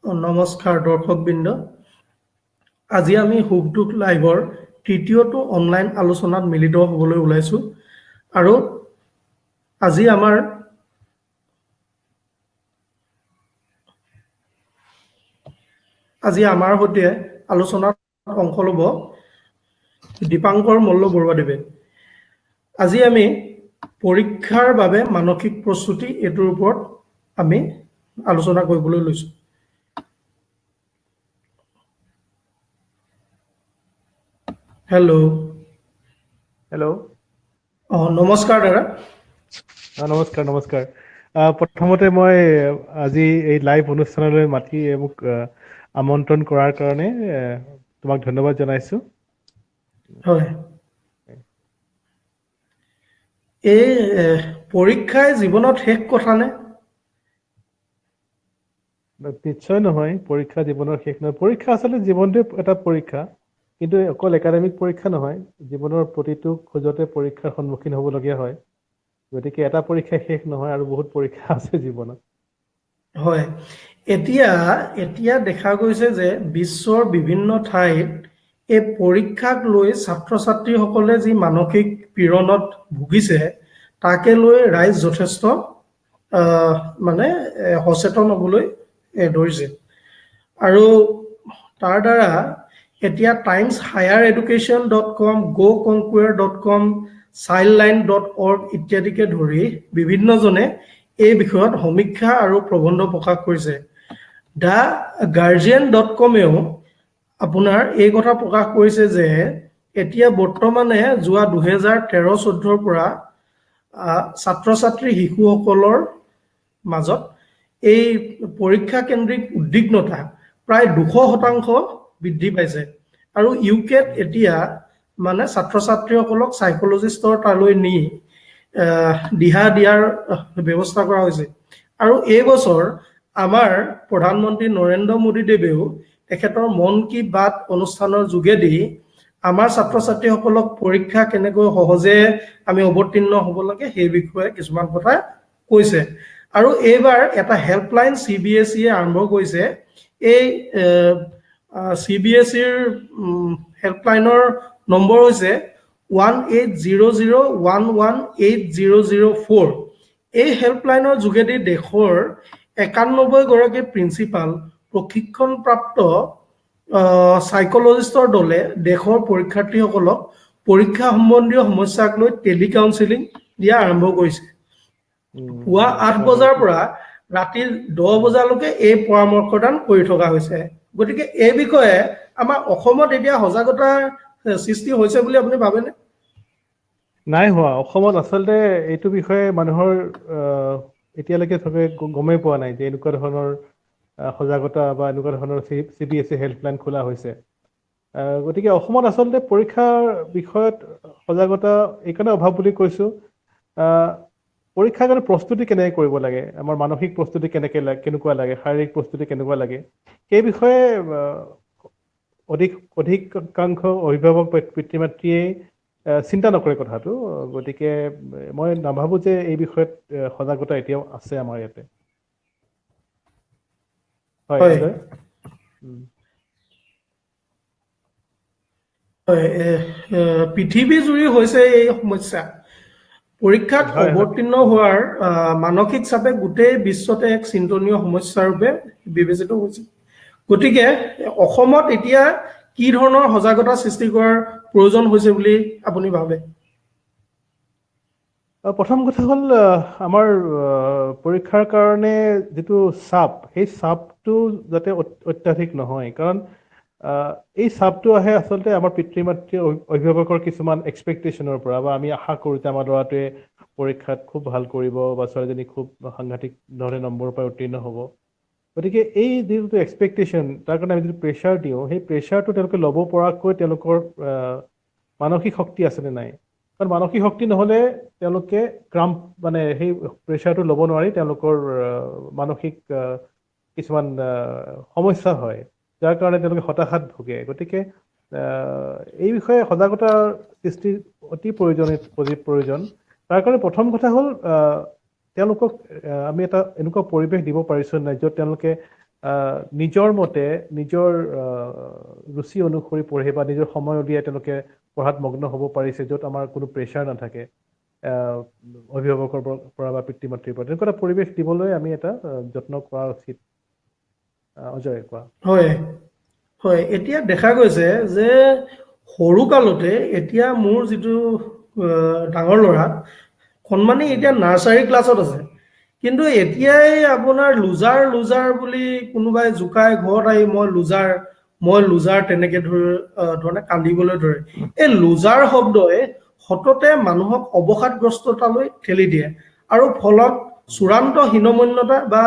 নমস্কাৰ দৰ্শকবৃন্দ। আজি আমি সুখ দুখ লাইভৰ তৃতীয়টো অনলাইন আলোচনাত মিলিত হ'বলৈ ওলাইছোঁ আৰু আজি আমাৰ সৈতে আলোচনাত অংশ ল'ব দীপাংকৰ মল্ল বৰুৱাদেৱে। আজি আমি পৰীক্ষাৰ বাবে মানসিক প্ৰস্তুতি এইটোৰ ওপৰত আমি আলোচনা কৰিবলৈ লৈছোঁ। হেল্ল'। নমস্কাৰ দাদা। নমস্কাৰ। প্ৰথমতে মই আজি এই লাইভ অনুষ্ঠানলৈ মাতি মোক আমন্ত্ৰণ কৰাৰ কাৰণে তোমাক ধন্যবাদ জনাইছোঁ। হয়। এই পৰীক্ষাই জীৱনত শেষ কথা নে? নিশ্চয় নহয়, পৰীক্ষা জীৱনৰ শেষ নহয়। পৰীক্ষা আচলতে জীৱনটোৱে এটা পৰীক্ষা, কিন্তু অকল একাডেমিক পৰীক্ষা নহয়। জীৱনৰ প্ৰতিটো খোজতে পৰীক্ষাৰ সন্মুখীন হ'বলগীয়া হয়। গতিকে এটা পৰীক্ষা শেষ নহয় আৰু বহুত পৰীক্ষা আছে জীৱনত। হয়, এতিয়া দেখা গৈছে যে বিশ্বৰ বিভিন্ন ঠাইত এই পৰীক্ষাক লৈ ছাত্ৰ ছাত্ৰীসকলে যি মানসিক পীড়নত ভুগিছে তাকে লৈ ৰাইজ যথেষ্ট সচেতন হ'বলৈ ধৰিছে আৰু তাৰ দ্বাৰা এতিয়া timeshighereducation.com, goconquer.com, childline.org ইত্যাদিকে ধৰি বিভিন্নজনে এই বিষয়ত সমীক্ষা আৰু প্ৰবন্ধ প্ৰকাশ কৰিছে। দ্য গাৰ্জিয়ান.কমেও আপোনাৰ এই কথা প্ৰকাশ কৰিছে যে এতিয়া বৰ্তমানে যোৱা 2013-14 পৰা ছাত্ৰ ছাত্ৰী শিশুসকলৰ মাজত এই পৰীক্ষা কেন্দ্ৰিক উদ্বিগ্নতা প্ৰায় 200% বৃদ্ধি পাইছে আৰু ইউকেত এতিয়া ছাত্ৰ ছাত্ৰীসকলক সাইকোলজিষ্টৰ তালৈ নি দিহা দিয়াৰ ব্যৱস্থা কৰা হৈছে আৰু এই বছৰ আমাৰ প্ৰধানমন্ত্ৰী নৰেন্দ্ৰ মোদী দেৱেও তেখেতৰ মন কি বাত অনুষ্ঠানৰ যোগেদি আমাৰ ছাত্ৰ ছাত্ৰীসকলক পৰীক্ষা কেনেকৈ সহজে আমি অৱতীৰ্ণ হ'ব লাগে সেই বিষয়ে কিছুমান কথা কৈছে আৰু এইবাৰ এটা হেল্পলাইন CBSE আৰম্ভ কৰিছে। এই CBSEৰ হেল্পলাইনৰ নম্বৰ হৈছে 1800118004। এই হেল্পলাইনৰ যোগেদি দেশৰ 91 গৰাকী প্ৰিন্সিপাল প্ৰশিক্ষণপ্ৰাপ্ত সাইকোলজিষ্টৰ দলে দেশৰ পৰীক্ষাৰ্থীসকলক পৰীক্ষা সম্বন্ধীয় সমস্যাক লৈ টেলি কাউন্সেলিং দিয়া আৰম্ভ কৰিছে। পুৱা 8 বজাৰ পৰা ৰাতি 10 বজালৈকে এই পৰামৰ্শদান কৰি থকা হৈছে। গতিকে এই বিষয়ে আমাৰ অসমত এতিয়া সজাগতাৰ সৃষ্টি হৈছে বুলি আপুনি ভাবেনে? নাই হোৱা। অসমত আচলতে এইটো বিষয়ে মানুহৰ এতিয়ালৈকে চবে গমেই পোৱা নাই যে এনেকুৱা ধৰণৰ সজাগতা বা এনেকুৱা ধৰণৰ CBSE হেল্পলাইন খোলা হৈছে। গতিকে অসমত আচলতে পৰীক্ষাৰ বিষয়ত সজাগতা এইকাৰণে অভাৱ বুলি কৈছোঁ। পৰীক্ষাৰ কাৰণে প্ৰস্তুতি কেনেকৈ কৰিব লাগে, আমাৰ মানসিক প্ৰস্তুতি কেনেকুৱা লাগে, শাৰীৰিক প্ৰস্তুতি কেনেকুৱা লাগে, সেই বিষয়ে অধিকাংশ অভিভাৱক পিতৃ মাতৃয়ে চিন্তা নকৰে কথাটো। গতিকে মই নাভাবোঁ যে এই বিষয়ত সজাগতা এতিয়াও আছে আমাৰ ইয়াতে। হয়। পৃথিৱী জুৰি হৈছে এই সমস্যা। পৰীক্ষাত অৱতীৰ্ণ হোৱাৰ মানসিক চাপে গোটেই বিশ্বতে এক চিন্তনীয় সমস্যাৰ ৰূপে বিবেচিত হৈছে। গতিকে অসমত এতিয়া কি ধৰণৰ সজাগতা সৃষ্টি কৰাৰ প্ৰয়োজন হৈছে বুলি আপুনি ভাবে? প্ৰথম কথা হ'ল আমাৰ পৰীক্ষাৰ কাৰণে যিটো চাপ, সেই চাপটো যাতে অত্যাধিক নহয়। কাৰণ এই চাপটো আহে আচলতে আমাৰ পিতৃ মাতৃ অভিভাৱকৰ কিছুমান এক্সপেক্টেশ্যনৰ পৰা, বা আমি আশা কৰোঁ যে আমাৰ ল'ৰাটোৱে পৰীক্ষাত খুব ভাল কৰিব বা ছোৱালীজনী খুব সাংঘাতিক ধৰণে নম্বৰ পাই উত্তীৰ্ণ হ'ব। গতিকে এই যিটো এক্সপেক্টেশ্যন, তাৰ কাৰণে আমি যিটো প্ৰেছাৰ দিওঁ, সেই প্ৰেছাৰটো তেওঁলোকে ল'ব পৰাকৈ তেওঁলোকৰ মানসিক শক্তি আছেনে নাই। কাৰণ মানসিক শক্তি নহ'লে তেওঁলোকে সেই প্ৰেছাৰটো ল'ব নোৱাৰি, তেওঁলোকৰ মানসিক কিছুমান সমস্যা হয়, যাৰ কাৰণে তেওঁলোকে হতাশাত ভোগে। গতিকে এই বিষয়ে সজাগতাৰ সৃষ্টি অতি প্ৰয়োজন। তাৰ কাৰণে প্ৰথম কথা হ'ল তেওঁলোকক আমি এটা এনেকুৱা পৰিৱেশ দিব পাৰিছোঁ নাই য'ত তেওঁলোকে নিজৰ মতে নিজৰ ৰুচি অনুসৰি পঢ়ে বা নিজৰ সময় উলিয়াই তেওঁলোকে পঢ়াত মগ্ন হ'ব পাৰিছে, য'ত আমাৰ কোনো প্ৰেছাৰ নাথাকে অভিভাৱকৰ পৰা বা পিতৃ মাতৃৰ পৰা। তেনেকুৱা এটা পৰিৱেশ দিবলৈ আমি এটা যত্ন কৰা উচিত। অজয়, কোৱা। হয় হয়, এতিয়া দেখা গৈছে যে সৰু কালতে এতিয়া মোৰ যিটো ডাঙৰ ল'ৰা সন্মানী এতিয়া নাৰ্চাৰী ক্লাছত আছে, কিন্তু এতিয়াই আপোনাৰ লুজাৰ লুজাৰ বুলি কোনোবাই জোকাই ঘৰত আহি মই লুজাৰ তেনেকে ধৰণে কান্দিবলৈ ধৰে। এই লুজাৰ শব্দই সততে মানুহক অৱসাদগ্ৰস্ততালৈ ঠেলি দিয়ে আৰু ফলত চূড়ান্ত হীনমন্যতা বা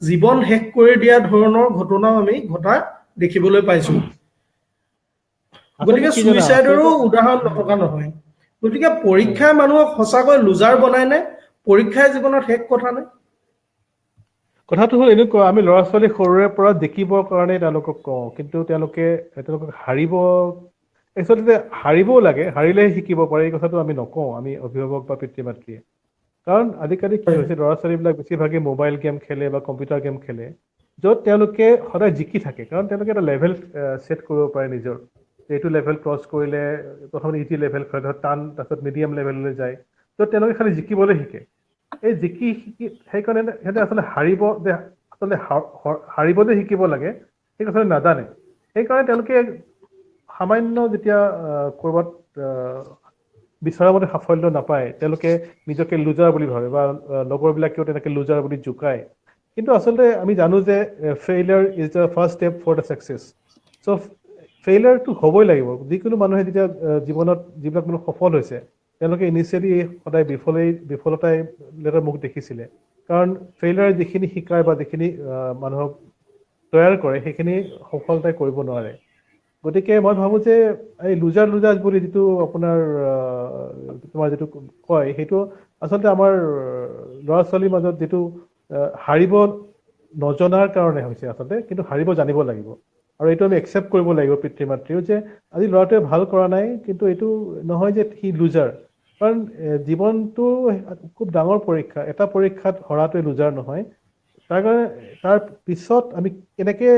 জীৱন শেষ কৰি দিয়া ধৰণৰ ঘটনাও আমি ঘটা দেখিবলৈ পাইছো। আচলতে গতিকে কি জানা, ছুইচাইডৰো আচলতে উদাহৰণ নথকা নহয়। গতিকে পৰীক্ষাই মানুহক সঁচাকৈ লুজাৰ বনায় নে? পৰীক্ষাই জীৱনত শেষ কথা নে? কথাটো হ'ল এনেকুৱা, আমি ল'ৰা ছোৱালী সৰুৰে পৰা দেখিবৰ কাৰণে তেওঁলোকক কওঁ, কিন্তু তেওঁলোকক একচুৱেলি হাৰিবও লাগে, হাৰিলেহে শিকিব পাৰে, এই কথাটো আমি নকওঁ, আমি অভিভাৱক বা পিতৃ মাতৃয়ে। কাৰণ আজিকালি কি হৈছে, ল'ৰা ছোৱালীবিলাক বেছিভাগে মোবাইল গেম খেলে বা কম্পিউটাৰ গেম খেলে, য'ত তেওঁলোকে সদায় জিকি থাকে। কাৰণ তেওঁলোকে এটা লেভেল ছেট কৰিব পাৰে নিজৰ, এইটো লেভেল ক্ৰছ কৰিলে প্ৰথম ইজি লেভেল হয়, টান, তাৰপিছত মিডিয়াম লেভেললৈ যায়, য'ত তেওঁলোকে খালি জিকিবলৈ শিকে। এই জিকি শিকি সেইকাৰণে সিহঁতে আচলতে হাৰিব যে শিকিব লাগে সেই কথাটো নাজানে। সেইকাৰণে তেওঁলোকে সামান্য যেতিয়া ক'ৰবাত বিচৰা মতে সাফল্য নাপায়, তেওঁলোকে নিজকে লুজাৰ বুলি ভাবে বা লগৰবিলাকেও তেনেকে লুজাৰ বুলি জোকায়। কিন্তু আচলতে আমি জানো যে failure is the first step for the success. So' ফেইলিয়াৰটো হ'বই লাগিব। যিকোনো মানুহে যেতিয়া জীৱনত যিবিলাক মানুহ সফল হৈছে, তেওঁলোকে ইনিচিয়েলি সদায় বিফলতাই মুখ দেখিছিলে। কাৰণ ফেইলিয়াৰে যিখিনি শিকায় বা যিখিনি মানুহক তৈয়াৰ কৰে, সেইখিনি সফলতাই কৰিব নোৱাৰে। গতিকে মই ভাবোঁ যে এই লুজাৰ বুলি যিটো তোমাৰ যিটো কয়, সেইটো আচলতে আমাৰ ল'ৰা ছোৱালীৰ মাজত যিটো হাৰিব নজনাৰ কাৰণে হৈছে আচলতে, কিন্তু হাৰিব জানিব লাগিব। আৰু এইটো আমি একচেপ্ট কৰিব লাগিব পিতৃ মাতৃও, যে আজি ল'ৰাটোৱে ভাল কৰা নাই, কিন্তু এইটো নহয় যে সি লুজাৰ। কাৰণ জীৱনটো খুব ডাঙৰ পৰীক্ষা, এটা পৰীক্ষাত হৰাটোৱে লুজাৰ নহয়। তাৰ পিছত আমি কেনেকে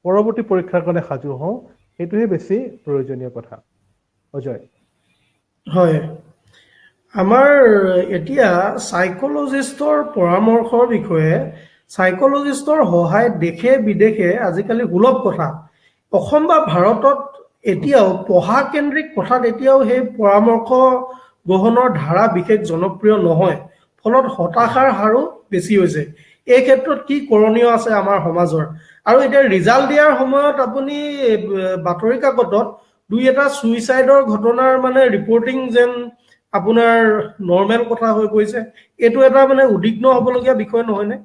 পৰৱৰ্তী পৰীক্ষাৰ কাৰণে সাজু হওঁ, সেইটোহে বেছি প্ৰয়োজনীয় কথা। অজয়। হয়, আমাৰ এতিয়া চাইকলজিষ্টৰ পৰামৰ্শৰ বিষয়ে, চাইকলজিষ্টৰ সহায়ত দেশে বিদেশে আজিকালি সুলভ কথা, অসম বা ভাৰতত এতিয়াও পঢ়া কেন্দ্ৰিক কথাত এতিয়াও সেই পৰামৰ্শ গ্ৰহণৰ ধাৰা বিশেষ জনপ্ৰিয় নহয়, ফলত হতাশাৰ হাৰো বেছি হৈছে। এই ক্ষেত্ৰত কি কৰণীয় আছে আমাৰ সমাজৰ? আৰু এতিয়া ৰিজাল্ট দিয়াৰ সময়ত আপুনি বাতৰি কাকতত দুই এটা ছুইচাইডৰ ঘটনাৰ মানে ৰিপৰ্টিং যেন আপোনাৰ নৰ্মেল কথা হৈ পৰিছে। এইটো এটা মানে উদ্বিগ্ন হ'বলগীয়া বিষয় নহয়নে?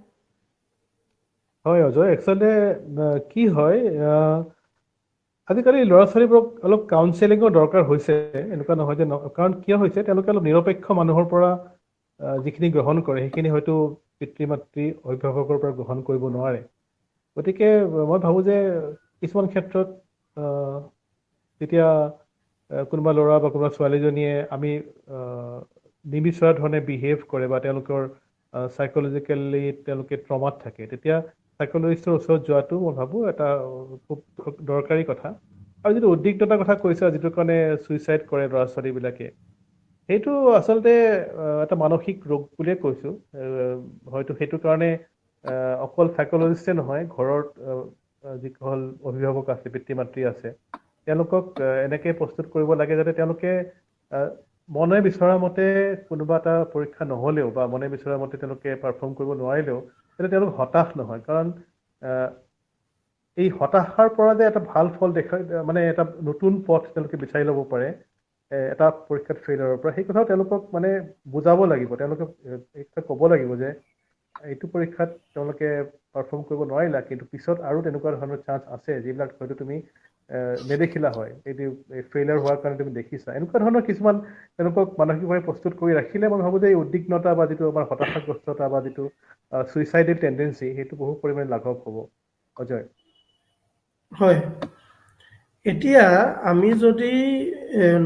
হয় অজয়, একচুৱেলি কি হয়, আজিকালি ল'ৰা ছোৱালীবোৰক অলপ কাউন্সেলিঙৰ দৰকাৰ হৈছে, এনেকুৱা নহয় যে কাৰণ কিয় হৈছে, তেওঁলোকে অলপ নিৰপেক্ষ মানুহৰ পৰা যিখিনি গ্ৰহণ কৰে, সেইখিনি হয়তো পিতৃ মাতৃ অভিভাৱকৰ পৰা গ্ৰহণ কৰিব নোৱাৰে। গতিকে মই ভাবোঁ যে কিছুমান ক্ষেত্ৰত যেতিয়া কোনোবা ল'ৰা বা কোনোবা ছোৱালীজনীয়ে আমি নিবিচৰা ধৰণে বিহেভ কৰে বা তেওঁলোকৰ চাইকলজিকেলি তেওঁলোকে ট্ৰমাত থাকে, তেতিয়া চাইকলজিষ্টৰ ওচৰত যোৱাটো মই ভাবোঁ এটা খুব দৰকাৰী কথা। আৰু যিটো উদ্বিগ্নতাৰ কথা কৈছা, যিটো কাৰণে ছুইচাইড কৰে ল'ৰা ছোৱালীবিলাকে, সেইটো আচলতে এটা মানসিক ৰোগ বুলিয়ে কৈছোঁ। হয়তো সেইটো কাৰণে অকল চাইকলজিষ্টে নহয়, ঘৰত যিসকল অভিভাৱক আছে, পিতৃ মাতৃ আছে, তেওঁলোকক এনেকৈ প্ৰস্তুত কৰিব লাগে যাতে তেওঁলোকে মনে বিচৰা মতে কোনোবা এটা পৰীক্ষা নহ'লেও বা মনে বিচৰা মতে তেওঁলোকে পাৰফৰ্ম কৰিব নোৱাৰিলেও যাতে তেওঁলোক হতাশ নহয়। কাৰণ এই হতাশাৰ পৰা যে এটা ভাল ফল মানে এটা নতুন পথ তেওঁলোকে বিচাৰি ল'ব পাৰে এটা পৰীক্ষাত ফেইল হোৱাৰ পৰা, সেই কথাও তেওঁলোকক মানে বুজাব লাগিব। তেওঁলোকে ক'ব লাগিব যে এইটো পৰীক্ষাত তেওঁলোকে পাৰফৰ্ম কৰিব নোৱাৰিলা, কিন্তু পিছত আৰু তেনেকুৱা ধৰণৰ চান্স আছে যিবিলাক হয়তো তুমি নেদেখিলা হয়, এইটো ফেইলিয়াৰ হোৱাৰ কাৰণে তুমি দেখিছা। এনেকুৱা ধৰণৰ কিছুমান তেওঁলোকক মানসিকভাৱে প্ৰস্তুত কৰি ৰাখিলে মই ভাবোঁ যে এই উদ্বিগ্নতা বা যিটো আমাৰ হতাশাগ্ৰস্ততা বা যিটো ছুইচাইডেল টেণ্ডেঞ্চি, সেইটো বহু পৰিমাণে লাঘৱ হ'ব। অজয়। হয়, এতিয়া আমি যদি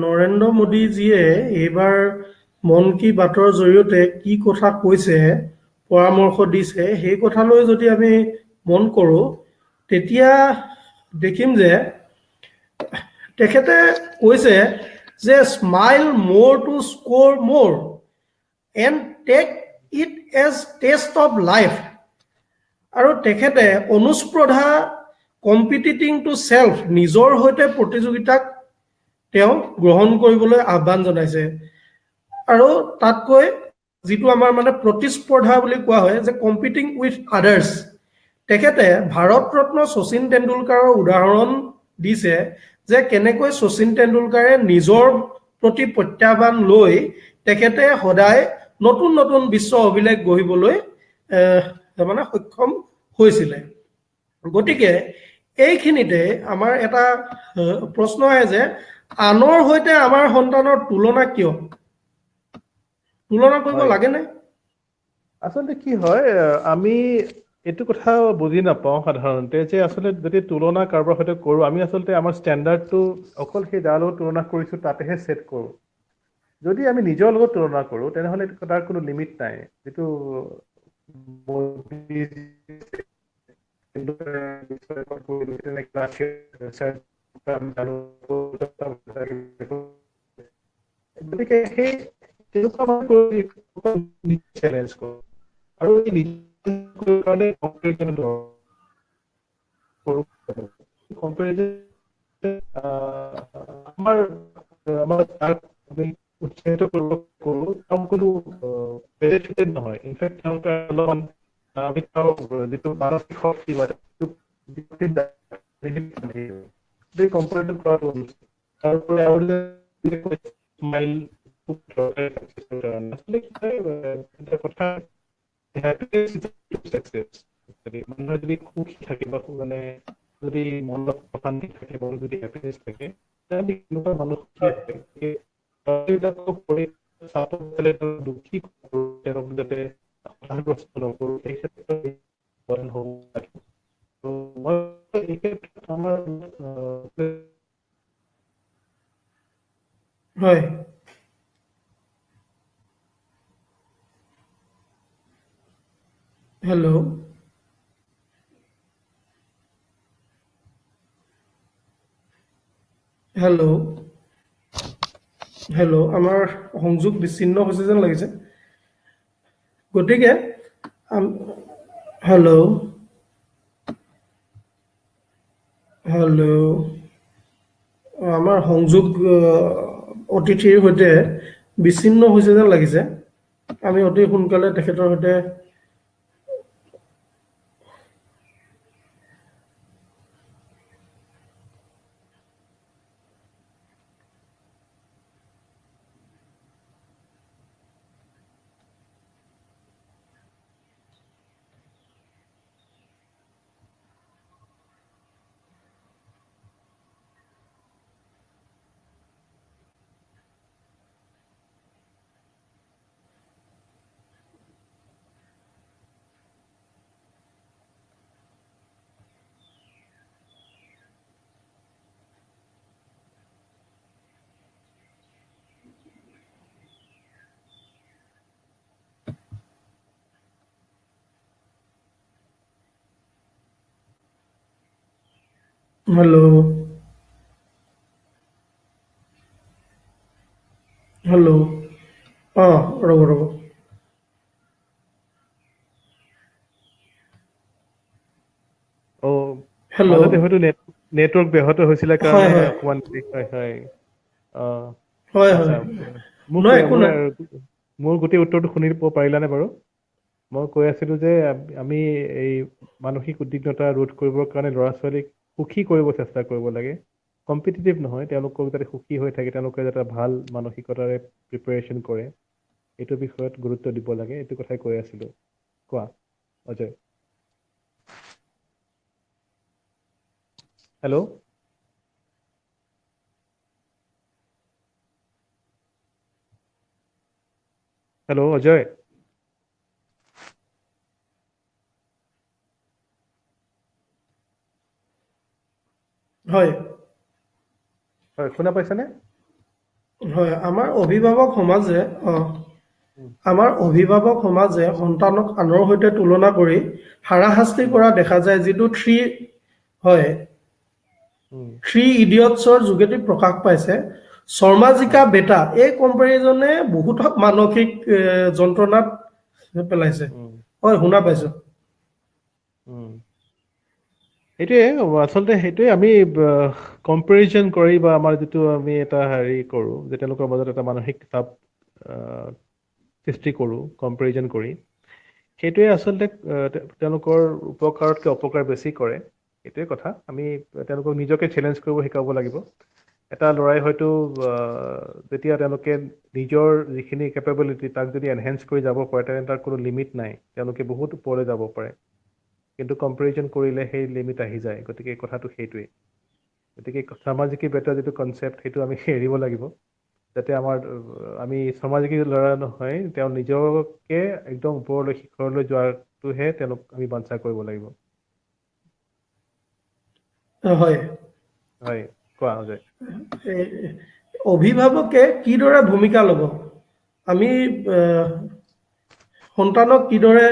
নৰেন্দ্ৰ মোদীজীয়ে এইবাৰ মন কী বাতৰ জৰিয়তে কি কথা কৈছে, পৰামৰ্শ দিছে, সেই কথালৈ যদি আমি মন কৰোঁ তেতিয়া দেখিম যে তেখেতে কৈছে যে smile more to score more and take it as test of life. আৰু তেখেতে অনুস্পৰ্ধা কম্পিটিটিং টু চেল্ফ নিজৰ সৈতে প্ৰতিযোগিতাক তেওঁ গ্ৰহণ কৰিবলৈ আহ্বান জনাইছে। আৰু তাতকৈ যিটো আমাৰ মানে প্ৰতিস্পৰ্ধা বুলি কোৱা হয় যে কম্পিটিং উইথ আদাৰ্ছ, তেখেতে ভাৰত ৰত্ন শচীন তেণ্ডুলকাৰৰ উদাহৰণ দিছে যে কেনেকৈ শচীন তেণ্ডুলকাৰে নিজৰ প্ৰতি প্ৰত্যাহ্বান লৈ তেখেতে সদায় নতুন নতুন বিশ্ব অভিলেখ গঢ়িবলৈ মানে সক্ষম হৈছিলে। গতিকে এইখিনিতে আমাৰ এটা প্ৰশ্ন আহে যে আনৰ সৈতে আমাৰ সন্তানৰ তুলনা কিয়? তুলনা কৰিব হয় লাগেনে? আচলতে কি হয় আমি এইটো কথা বুজি নাপাওঁ সাধাৰণতে যে আচলতে যদি তুলনা কাৰোবাৰ সৈতে কৰোঁ আমি আচলতে আমাৰ ষ্টেণ্ডাৰ্ডটো অকল সেই যাৰ লগত তুলনা কৰিছোঁ তাতেহে ছেট কৰোঁ। যদি আমি নিজৰ লগত তুলনা কৰোঁ তেনেহ'লে তাৰ কোনো লিমিট নাই। যিটো গতিকে সেই তেনেকুৱা চেলেঞ্জ কৰোঁ আৰু এই নিজৰ কাৰণে আমাৰ আমাৰ তাক আমি উৎসাহিত কৰিব কৰোঁ তেওঁ কোনো বেনিফিটেড নহয়। ইনফেক্ট তেওঁলোকে অলপমান আমি তেওঁ যিটো মানসিক শক্তি বা কম্পেৰিজন কৰাটো তাৰোপৰি আৰু স্মাইল খুব দৰকাৰী কথা। মানুহে যদি সুখী থাকে বা মানে যদি মনত অশান্তি থাকে বা যদি হেপিনেছ থাকে তেন্তে এনেকুৱা মানুহ সুখী থাকে দুখী তেওঁলোক যাতে হতাশাগ্ৰস্ত নকৰোঁ এই ক্ষেত্ৰত হ'ব লাগে। মই এই ক্ষেত্ৰত আমাৰ হয়। হেল্ল'। হেল্ল'। হেল্ল', আমাৰ সংযোগ বিচ্ছিন্ন হৈছে যেন লাগিছে। গতিকে হেল্ল'। হেল্ল'। আমাৰ সংযোগ অতিথিৰ সৈতে বিচ্ছিন্ন হৈছে যেন লাগিছে। আমি অতি সোনকালে তেখেতৰ সৈতে হেল্ল'। হেল্ল'। ৰ'ব ৰ'ব। হেল্ল' মাজতে হয়তো নেটৱৰ্ক ব্যাহত হৈছিলে হয় কাৰণে হয় অকণমান হয় হয় হয় আচ্ছা হয় মোক নহয় একো নাই মোৰ গোটেই উত্তৰটো শুনিব পাৰিলানে বাৰু? মই কৈ আছিলোঁ যে আমি এই মানসিক উদ্বিগ্নতা ৰোধ কৰিবৰ কাৰণে ল'ৰা ছোৱালীক সুখী কৰিব চেষ্টা কৰিব লাগে। কম্পিটিটিভ নহয়, তেওঁলোকক যাতে সুখী হৈ থাকে, তেওঁলোকে যাতে ভাল মানসিকতাৰে প্ৰিপেৰেশ্যন কৰে এইটো বিষয়ত গুৰুত্ব দিব লাগে, এইটো কথাই কৈ আছিলোঁ। কোৱা অজয়। হেল্ল'। হেল্ল' অজয়। হয়। হয় শুনা পাইছানে? হয়, আমাৰ অভিভাৱক সমাজে আমাৰ অভিভাৱক সমাজে সন্তানক আনৰ সৈতে তুলনা কৰি হাৰাশাস্তি কৰা দেখা যায়, যিটো হয় থ্ৰী ইডিয়টছৰ যোগেদি প্ৰকাশ পাইছে। শৰ্মাজিকা বেটা এই কম্পেৰিজনে বহুতক মানসিক যন্ত্ৰণাত পেলাইছে। হয়, শুনা পাইছো। সেইটোৱে আচলতে সেইটোৱে আমি কম্পেৰিজন কৰি বা আমাৰ যিটো আমি এটা হেৰি কৰোঁ যে তেওঁলোকৰ মাজত এটা মানসিক চাপ সৃষ্টি কৰোঁ কম্পেৰিজন কৰি, সেইটোৱে আচলতে তেওঁলোকৰ উপকাৰতকৈ অপকাৰ বেছি কৰে। সেইটোৱে কথা। আমি তেওঁলোকক নিজকে চেলেঞ্জ কৰিব শিকাব লাগিব। এটা ল'ৰাই হয়তো যেতিয়া তেওঁলোকে নিজৰ যিখিনি কেপেবিলিটি তাক যদি এনহেঞ্চ কৰি যাব পাৰে তেনে তাৰ কোনো লিমিট নাই, তেওঁলোকে বহুত ওপৰলৈ যাব পাৰে। কিন্তু কম্পেৰিজন কৰিলে সেই লিমিট আহি যায়। গতিকে কথাটো সেইটোৱেই। গতিকে সামাজিকী বেটাৰ যিটো কনচেপ্ট সেইটো আমি এৰিব লাগিব, যাতে আমি সামাজিকী ল'ৰা নহয়, তেওঁ নিজকে একদম ওপৰলৈ শিখৰলৈ যোৱাটোহে তেওঁলোক আমি বাঞ্ছা কৰিব লাগিব। হয়, হয়, কোৱা যে অভিভাৱকে কিদৰে ভূমিকা ল'ব? আমি সন্তানক কিদৰে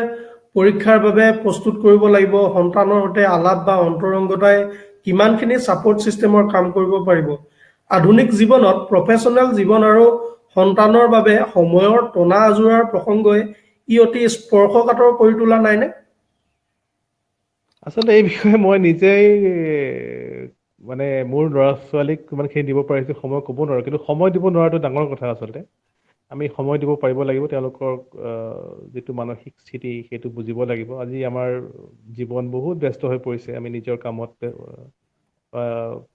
পৰীক্ষাৰ বাবে প্ৰস্তুত কৰিব লাগিব? সন্তানৰ সৈতে আলাপ বা অন্তৰংগতাই কিমানখিনি ছাপোৰ্ট ছিষ্টেমৰ কাম কৰিব পাৰিব? আধুনিক জীৱনত প্ৰফেশ্যনেল জীৱন আৰু সন্তানৰ বাবে সময়ৰ টনা আজোৰাৰ প্ৰসংগই ই অতি স্পৰ্শকাতৰ কৰি তোলা নাইনে? আচলতে এই বিষয়ে মই নিজেই মানে মোৰ ল'ৰা ছোৱালীক কিমানখিনি দিব পাৰিছোঁ সময় ক'ব নোৱাৰোঁ, কিন্তু সময় দিব নোৱাৰাটো ডাঙৰ কথা। আচলতে আমি সময় দিব পাৰিব লাগিব, তেওঁলোকৰ যিটো মানসিক স্থিতি সেইটো বুজিব লাগিব। আজি আমাৰ জীৱন বহুত ব্যস্ত হৈ পৰিছে। আমি নিজৰ কামত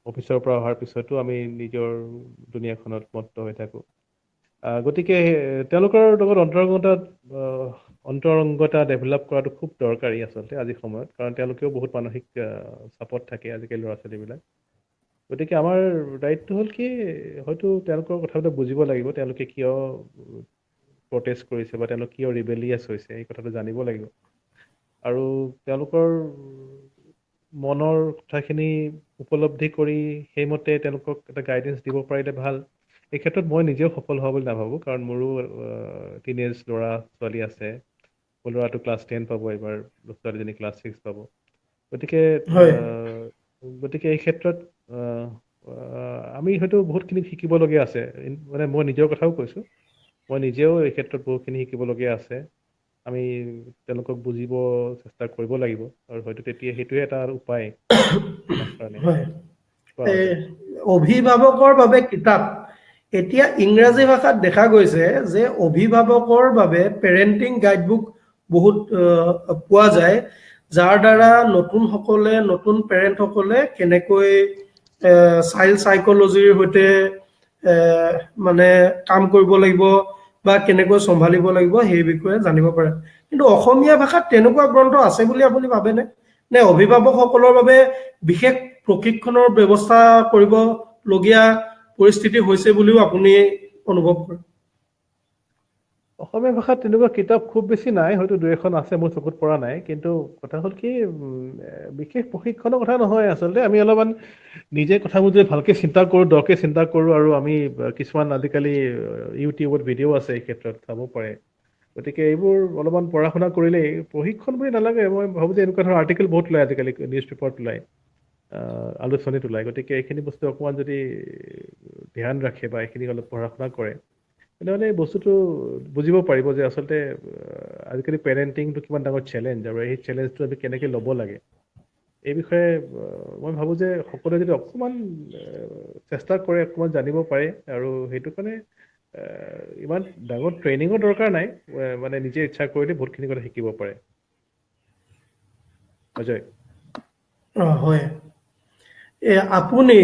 অফিচৰ পৰা অহাৰ পিছতো আমি নিজৰ দুনীয়াখনত মত্ত হৈ থাকোঁ। গতিকে তেওঁলোকৰ লগত অন্তৰংগতা ডেভেলপ কৰাটো খুব দৰকাৰী আচলতে আজিৰ সময়ত, কাৰণ তেওঁলোকেও বহুত মানসিক চাপত থাকে আজিকালি ল'ৰা ছোৱালীবিলাক। গতিকে আমাৰ দায়িত্ব হ'ল কি, হয়তো তেওঁলোকৰ কথাবিলাক বুজিব লাগিব, তেওঁলোকে কিয় প্ৰটেষ্ট কৰিছে বা তেওঁলোক কিয় ৰিবেলিয়াছ হৈছে এই কথাটো জানিব লাগিব। আৰু তেওঁলোকৰ মনৰ কথাখিনি উপলব্ধি কৰি সেইমতে তেওঁলোকক এটা গাইডেঞ্চ দিব পাৰিলে ভাল। এই ক্ষেত্ৰত মই নিজেও সফল হোৱা বুলি নাভাবোঁ, কাৰণ মোৰো টিনেজ ল'ৰা ছোৱালী আছে। ল'ৰাটো ক্লাছ 10 পাব এইবাৰ, ছোৱালীজনী ক্লাছ 6 পাব। গতিকে হয়, এই ক্ষেত্ৰত আমি হয়তো বহুতখিনি শিকিবলগীয়া আছে। মানে মই নিজৰ কথাও কৈছোঁ, মই নিজেও এই ক্ষেত্ৰত বহুতখিনি শিকিবলগীয়া আছে। আমি তেওঁলোকক বুজিব চেষ্টা কৰিব লাগিব, আৰু হয়তো তেতিয়া সেইটোৱে এটা উপায় আমাৰ কাৰণে। হয়। কোৱা এই অজয়। অভিভাৱকৰ বাবে কিতাপ। এতিয়া ইংৰাজী ভাষাত দেখা গৈছে যে অভিভাৱকৰ বাবে পেৰেণ্টিং গাইডবুক বহুত পোৱা যায়, যাৰ দ্বাৰা নতুন পেৰেণ্টসকলে কেনেকৈ চাইল্ড চাইকলজিৰ সৈতে মানে কাম কৰিব লাগিব বা কেনেকৈ চম্ভালিব লাগিব সেই বিষয়ে জানিব পাৰে। কিন্তু অসমীয়া ভাষাত তেনেকুৱা গ্ৰন্থ আছে বুলি আপুনি ভাবেনে? নে অভিভাৱকসকলৰ বাবে বিশেষ প্ৰশিক্ষণৰ ব্যৱস্থা কৰিবলগীয়া পৰিস্থিতি হৈছে বুলিও আপুনি অনুভৱ কৰে? অসমীয়া ভাষাত তেনেকুৱা কিতাপ খুব বেছি নাই, হয়তো 2-এখন আছে, মোৰ চকুত পৰা নাই। কিন্তু কথা হ'ল কি, বিশেষ প্ৰশিক্ষণৰ কথা নহয় আচলতে। আমি অলপমান নিজে কথাবোৰ যদি ভালকৈ চিন্তা কৰোঁ, দৰকৈ চিন্তা কৰোঁ, আৰু আমি কিছুমান আজিকালি ইউটিউবত ভিডিঅ' আছে এই ক্ষেত্ৰত, চাব পাৰে। গতিকে এইবোৰ অলপমান পঢ়া শুনা কৰিলেই, প্ৰশিক্ষণ বুলি নালাগে, মই ভাবোঁ যে এনেকুৱা ধৰণৰ আৰ্টিকেল বহুত ওলায় আজিকালি, নিউজ পেপাৰত ওলায়, আলোচনীত ওলায়। গতিকে এইখিনি বস্তু অকণমান যদি ধ্যান ৰাখে বা এইখিনি অলপ পঢ়া শুনা কৰে, তেনেহ'লে এই বস্তুটো বুজিব পাৰিব যে আচলতে আজিকালি পেৰেণ্টিংটো কিমান ডাঙৰ চেলেঞ্জ, আৰু এই চেলেঞ্জটো আমি কেনেকৈ ল'ব লাগে। এই বিষয়ে মই ভাবোঁ যে সকলোৱে যদি অকণমান চেষ্টা কৰে, অকণমান জানিব পাৰে, আৰু সেইটো কাৰণে ইমান ডাঙৰ ট্ৰেইনিঙৰ দৰকাৰ নাই, মানে নিজে ইচ্ছা কৰিলে বহুতখিনি কথা শিকিব পাৰে। অজয়। হয়। আপুনি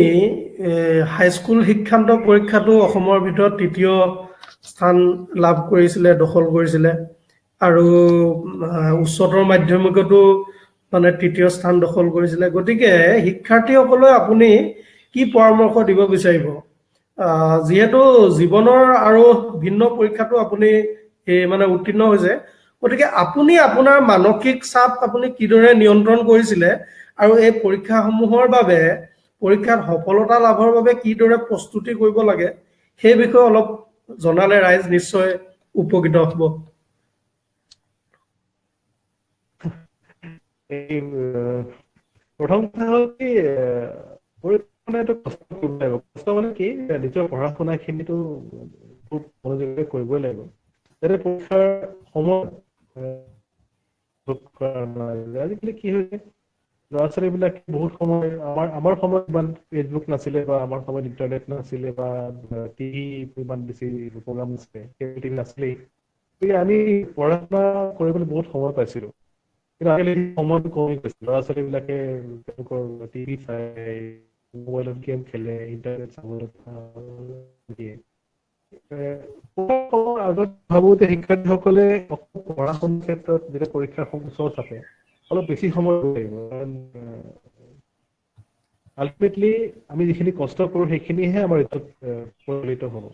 হাইস্কুল শিক্ষান্ত পৰীক্ষাটো অসমৰ ভিতৰত 3য় স্থান লাভ কৰিছিলে, দখল কৰিছিলে, আৰু উচ্চতৰ মাধ্যমিকতো মানে 3য় স্থান দখল কৰিছিলে। গতিকে শিক্ষাৰ্থীসকলে আপুনি কি পৰামৰ্শ দিব বিচাৰিব? যিহেতু জীৱনৰ আৰু ভিন্ন পৰীক্ষাটো আপুনি মানে উত্তীৰ্ণ হৈছে, গতিকে আপুনি আপোনাৰ মানসিক চাপ আপুনি কিদৰে নিয়ন্ত্ৰণ কৰিছিলে, আৰু এই পৰীক্ষাসমূহৰ বাবে পৰীক্ষাত সফলতা লাভৰ বাবে কিদৰে প্ৰস্তুতি কৰিব লাগে, সেই বিষয়ে অলপ জনালে ৰাইজ নিশ্চয় উপকৃত হ'ব? এই প্ৰথম কথা হ'ল কি পৰীক্ষা কষ্ট কৰিব লাগিব। কষ্ট মানে কি নিজৰ পঢ়া শুনাখিনিতো খুব মনোযোগেৰে কৰিবই লাগিব। যাতে পৰীক্ষাৰ সময়ত আজিকালি কি হৈছে ল'ৰা ছোৱালীবিলাক বহুত সময় আমাৰ সময়ত ইমান ফেচবুক নাছিলে বা আমাৰ সময়ত ইণ্টাৰনেট নাছিলে বা টিভি ইমান বেছি প্ৰগ্ৰাম নাছিলে, টিভি নাছিলেই। গতিকে আমি পঢ়া শুনা কৰিবলৈ বহুত সময় পাইছিলোঁ। কিন্তু আজিকালি সময়টো কমি গৈছে। ল'ৰা ছোৱালীবিলাকে তেওঁলোকৰ টিভি চাই, মোবাইলত গেম খেলে, ইণ্টাৰনেট চাবলৈ দিয়ে। আগত ভাবোঁ যে শিক্ষাৰ্থীসকলে পঢ়া শুনাৰ ক্ষেত্ৰত যেতিয়া পৰীক্ষাৰ ওচৰত থাকে অলপ বেছি সময় দিব লাগিব। কাৰণ আল্টিমেটলি আমি যিখিনি কষ্ট কৰোঁ সেইখিনিহে আমাৰ ৰিজাল্ট পৰিণত হ'ব।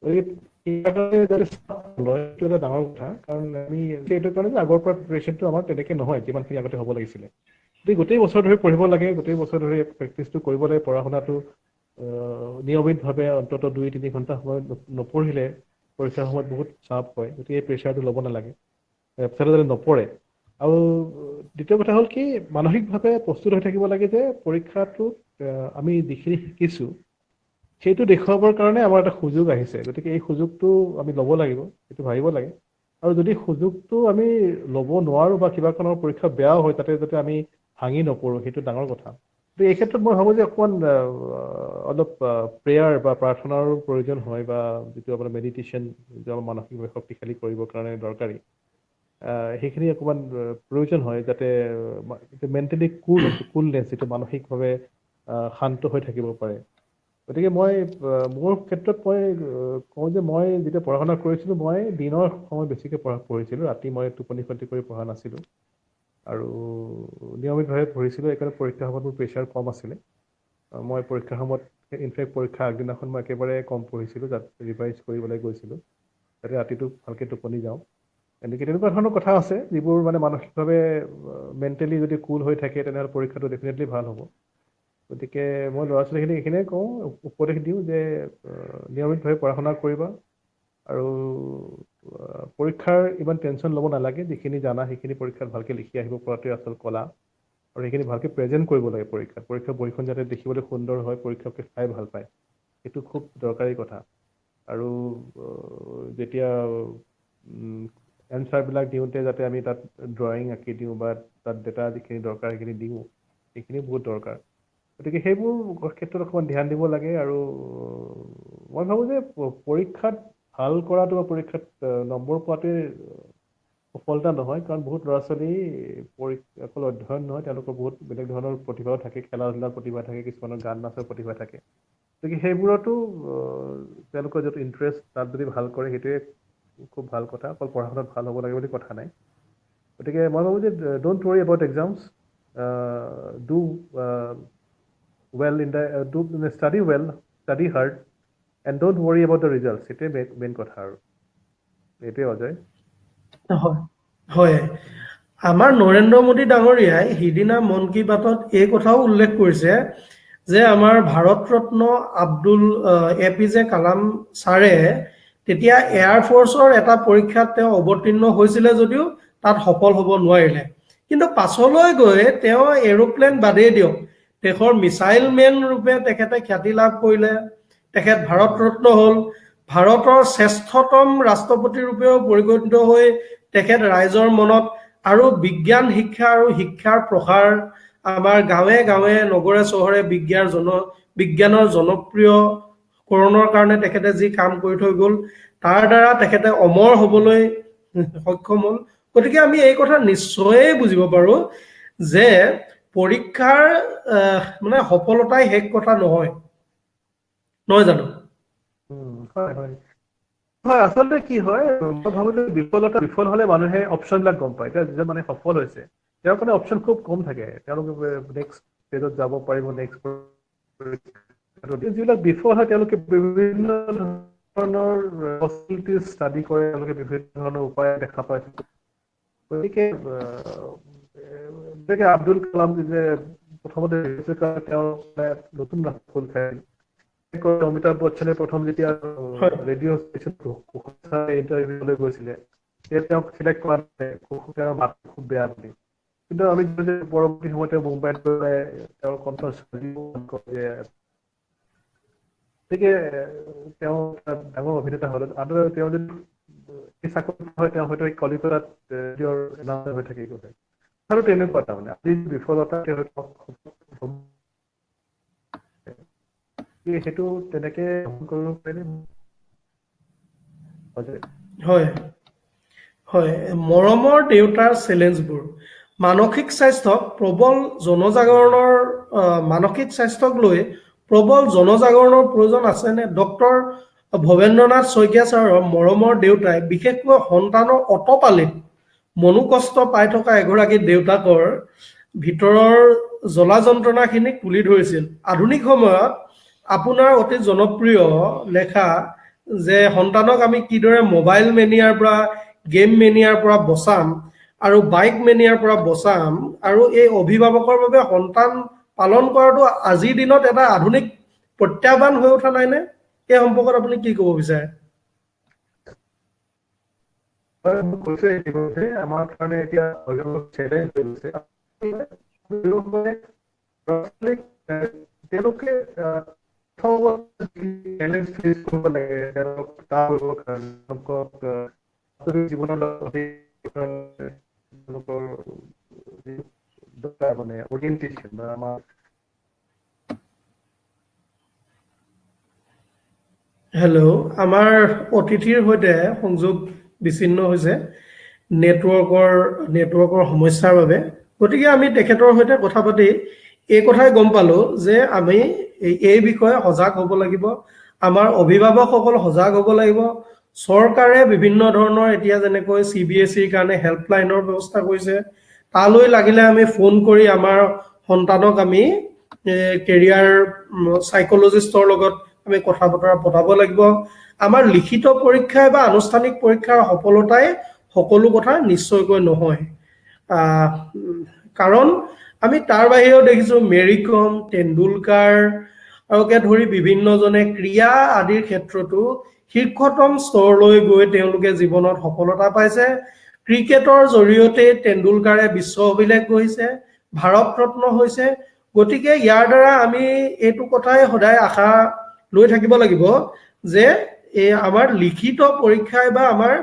গতিকে এইটো এটা ডাঙৰ কথা। কাৰণ আমি এইটো কাৰণে যে আগৰ পৰা প্ৰিপেৰেশ্যনটো আমাৰ তেনেকৈ নহয় যিমানখিনি আগতে হ'ব লাগিছিলে। গতিকে গোটেই বছৰ ধৰি পঢ়িব লাগে, গোটেই বছৰ ধৰি প্ৰেক্টিচটো কৰিব লাগে। পঢ়া শুনাটো নিয়মিতভাৱে অন্ততঃ 2-3 ঘণ্টা সময় নপঢ়িলে পৰীক্ষাৰ সময়ত বহুত চাপ হয়। গতিকে এই প্ৰেছাৰটো ল'ব নালাগে, প্ৰেছাৰটো যাতে নপৰে। আৰু দ্বিতীয় কথা হ'ল কি মানসিকভাৱে প্ৰস্তুত হৈ থাকিব লাগে যে পৰীক্ষাটোত আমি যিখিনি শিকিছোঁ সেইটো দেখুৱাবৰ কাৰণে আমাৰ এটা সুযোগ আহিছে। গতিকে এই সুযোগটো আমি ল'ব লাগিব, সেইটো ভাবিব লাগে। আৰু যদি সুযোগটো আমি ল'ব নোৱাৰোঁ বা কিবা কাৰণৰ পৰীক্ষা বেয়াও হয় তাতে যাতে আমি ভাঙি নপৰোঁ, সেইটো ডাঙৰ কথা। গতিকে এই ক্ষেত্ৰত মই ভাবোঁ যে অকণমান অলপ প্ৰেয়াৰ বা প্ৰাৰ্থনাৰো প্ৰয়োজন হয় বা যিটো আপোনাৰ মেডিটেশ্যন যিটো আমাৰ মানসিকভাৱে শক্তিশালী কৰিবৰ কাৰণে দৰকাৰী, সেইখিনি অকণমান প্ৰয়োজন হয় যাতে মেণ্টেলি কুলনেছ যিটো মানসিকভাৱে শান্ত হৈ থাকিব পাৰে। গতিকে মই মোৰ ক্ষেত্ৰত মই কওঁ যে মই যেতিয়া পঢ়া শুনা কৰিছিলোঁ মই দিনৰ সময় বেছিকৈ পঢ়িছিলোঁ, ৰাতি মই টোপনি ক্ষতি কৰি পঢ়া নাছিলোঁ আৰু নিয়মিতভাৱে পঢ়িছিলোঁ। এইকাৰণে পৰীক্ষাৰ সময়ত মোৰ প্ৰেছাৰ কম আছিলে। মই পৰীক্ষাৰ সময়ত ইনফেক্ট পৰীক্ষাৰ আগদিনাখন মই একেবাৰে কম পঢ়িছিলোঁ, যাতে ৰিভাইজ কৰিবলৈ গৈছিলোঁ যাতে ৰাতিটো ভালকৈ টোপনি যাওঁ। এনেকৈ তেনেকুৱা ধৰণৰ কথা আছে যিবোৰ মানে মানসিকভাৱে মেণ্টেলি যদি কুল হৈ থাকে তেনেহ'লে পৰীক্ষাটো ডেফিনেটলি ভাল হ'ব। গতিকে মই ল'ৰা ছোৱালীখিনিক এইখিনিয়ে কওঁ, উপদেশ দিওঁ যে নিয়মিতভাৱে পঢ়া শুনা কৰিবা আৰু পৰীক্ষাৰ ইমান টেনশ্যন ল'ব নালাগে। যিখিনি জানা সেইখিনি পৰীক্ষাত ভালকৈ লিখি আহিব পৰাটোৱে আচল কলা আৰু সেইখিনি ভালকৈ প্ৰেজেণ্ট কৰিব লাগে পৰীক্ষাত। পৰীক্ষাৰ বহীখন যাতে দেখিবলৈ সুন্দৰ হয়, পৰীক্ষকে চাই ভাল পায়, সেইটো খুব দৰকাৰী কথা। আৰু যেতিয়া এনচাৰবিলাক দিওঁতে যাতে আমি তাত ড্ৰয়িং আঁকি দিওঁ বা তাত ডেটা যিখিনি দৰকাৰ সেইখিনি দিওঁ, সেইখিনিও বহুত দৰকাৰ। গতিকে সেইবোৰ ক্ষেত্ৰত অকণমান ধ্যান দিব লাগে। আৰু মই ভাবোঁ যে পৰীক্ষাত ভাল কৰাটো বা পৰীক্ষাত নম্বৰ পোৱাটোৱে সফলতা নহয়। কাৰণ বহুত ল'ৰা ছোৱালী অকল অধ্যয়ন নহয়, তেওঁলোকৰ বহুত বেলেগ ধৰণৰ প্ৰতিভাও থাকে, খেলা ধূলাৰ প্ৰতিভা থাকে, কিছুমানৰ গান নাচৰ প্ৰতিভা থাকে। গতিকে সেইবোৰতো তেওঁলোকৰ যিটো ইণ্টাৰেষ্ট তাত যদি ভাল কৰে সেইটোৱে খুব ভাল কথা। অকল পঢ়া শুনাত ভাল হ'ব লাগে বুলি কথা নাই। গতিকে মই ভাবোঁ যে don't worry about exams, do well in the study well, study hard and don't worry about the results. সেইটোৱে মেইন কথা আৰু এইটোৱে অজয়। হয়, হয়। আমাৰ নৰেন্দ্ৰ মোদী ডাঙৰীয়াই সিদিনা মন কী বাতত এই কথাও উল্লেখ কৰিছে যে আমাৰ ভাৰত ৰত্ন APJ কালাম ছাৰে তেতিয়া এয়াৰ ফ'ৰ্চৰ এটা পৰীক্ষাত তেওঁ অৱতীৰ্ণ হৈছিলে যদিও তাত সফল হ'ব নোৱাৰিলে। কিন্তু পাছলৈ গৈ তেওঁ এৰোপ্লেন বাদেই দিয়ক, দেশৰ মিছাইল মেন ৰূপে তেখেতে খ্যাতি লাভ কৰিলে। তেখেত ভাৰত ৰত্ন হ'ল। ভাৰতৰ শ্ৰেষ্ঠতম ৰাষ্ট্ৰপতি ৰূপেও পৰিগণিত হৈ তেখেত ৰাইজৰ মনত আৰু বিজ্ঞান শিক্ষা আৰু শিক্ষাৰ প্ৰসাৰ আমাৰ গাঁৱে গাঁৱে নগৰে চহৰে বিজ্ঞানৰ জনপ্ৰিয়কৰণৰ কাৰণে তেখেতে যি কাম কৰি থৈ গ'ল তাৰ দ্বাৰা তেখেতে অমৰ হ'বলৈ সক্ষম হ'ল। গতিকে আমি এই কথা নিশ্চয়েই বুজিব পাৰো যে পৰীক্ষাৰ মানে সফলতাই শেষ কথা নহয়, নহয় জানো? হয় হয় হয়। আচলতে কি হয় মই ভাবোঁ যে বিফল হ'লে মানুহে অপশ্যনবিলাক গম পায়। এতিয়া যিজন মানুহে সফল হৈছে তেওঁৰ কাৰণে অপশ্যন খুব কম থাকে। তেওঁলোকে নেক্সট ষ্টেজত যাব পাৰিব, নেক্সট যিবিলাক বিফল হয় তেওঁলোকে বিভিন্ন ধৰণৰ পচিবিলিটিজ ষ্টাডি কৰে, তেওঁলোকে বিভিন্ন ধৰণৰ উপায় দেখা পায়। গতিকে আব্দুল কালাম যে প্ৰথমতে তেওঁ নতুন ৰাষ্ট্ৰ খোল খায় অমিতাভ বচ্চনে প্ৰথম যেতিয়া হয় ৰেডিঅ' ষ্টেচন ইণ্টাৰভিউলৈ গৈছিলে তেতিয়া তেওঁক চিলেক্ট কৰা তেওঁৰ মাত খুব বেয়া বুলি, কিন্তু আমি পৰৱৰ্তী সময়তে মুম্বাইত গৈ তেওঁৰ কণ্ঠস্বৰ গতিকে তেওঁ ডাঙৰ অভিনেতা হ'ল। আৰু তেওঁ যদি চাকৰি হয় তেওঁ হয়তো কলিকতাত ৰেডিঅ'ৰ এনাউন্সাৰ হৈ থাকি গ'লে। আৰু তেনেকুৱা তাৰমানে আজি বিফলতা সেইটো তেনেকে কৰিব পাৰিলে হয় হয় মৰমৰ দেউতাৰ চেলেঞ্জবোৰ মানসিক স্বাস্থ্যক প্ৰবল জনজাগৰণৰ মানসিক স্বাস্থ্যক লৈ প্ৰবল জনজাগৰণৰ প্ৰয়োজন আছেনে? ডক্টৰ ভৱেন্দ্ৰনাথ শইকীয়া ছাৰৰ মৰমৰ দেউতাই বিশেষকৈ সন্তানৰ অতপালিত মনোকষ্ট পাই থকা এগৰাকী দেউতাকৰ ভিতৰৰ জ্বলা যন্ত্ৰণাখিনিক তুলি ধৰিছিল। আধুনিক সময়ত আপোনাৰ অতি জনপ্ৰিয় লেখা যে সন্তানক আমি কিদৰে মোবাইল মেনিয়াৰ পৰা গেম মেনিয়াৰ পৰা বচাম আৰু বাইক মেনিয়াৰ পৰা বচাম আৰু এই অভিভাৱকৰ বাবে সন্তান পালন কৰাটো আজিৰ দিনত এটা আধুনিক প্ৰত্যাহ্বান হৈ উঠা নাইনে? এই সম্পৰ্কত আপুনি কি ক'ব বিচাৰে? আমাৰ কাৰণে এতিয়া চেলেঞ্জ হৈ গৈছে। তেওঁলোকে জীৱনৰ মানে অৰিয়েণ্টেশ্যন বা আমাৰ হেল্ল', আমাৰ অতিথিৰ সৈতে সংযোগ বিচ্ছিন্ন হৈছে নেটৱৰ্কৰ সমস্যাৰ বাবে। গতিকে আমি তেখেতৰ সৈতে কথা পাতি এই কথাই গম পালো যে আমি এই বিষয়ে সজাগ হ'ব লাগিব, আমাৰ অভিভাৱকসকল সজাগ হ'ব লাগিব। চৰকাৰে বিভিন্ন ধৰণৰ এতিয়া যেনেকৈ CBSEৰ কাৰণে হেল্পলাইনৰ ব্যৱস্থা কৰিছে, তালৈ লাগিলে আমি ফোন কৰি আমাৰ সন্তানক আমি কেৰিয়াৰ সাইকোলজিষ্টৰ লগত আমি কথা বতৰা পতাব লাগিব। আমাৰ লিখিত পৰীক্ষা বা আনুষ্ঠানিক পৰীক্ষাৰ সফলতাই সকলো কথা নিশ্চয়কৈ নহয়, কাৰণ আমি তাৰ বাহিৰেও দেখিছো মেৰী কম, তেণ্ডুলকাৰ আৰুকে ধৰি বিভিন্নজনে ক্ৰীড়া আদিৰ ক্ষেত্ৰতো শীৰ্ষতম স্তৰলৈ গৈ তেওঁলোকে জীৱনত সফলতা পাইছে। ক্ৰিকেটৰ জৰিয়তে তেণ্ডুলকাৰে বিশ্ব অভিলেখ গঢ়িছে, ভাৰত ৰত্ন হৈছে। গতিকে ইয়াৰ দ্বাৰা আমি এইটো কথাই সদায় আশা লৈ থাকিব লাগিব যে এই আমাৰ লিখিত পৰীক্ষাই বা আমাৰ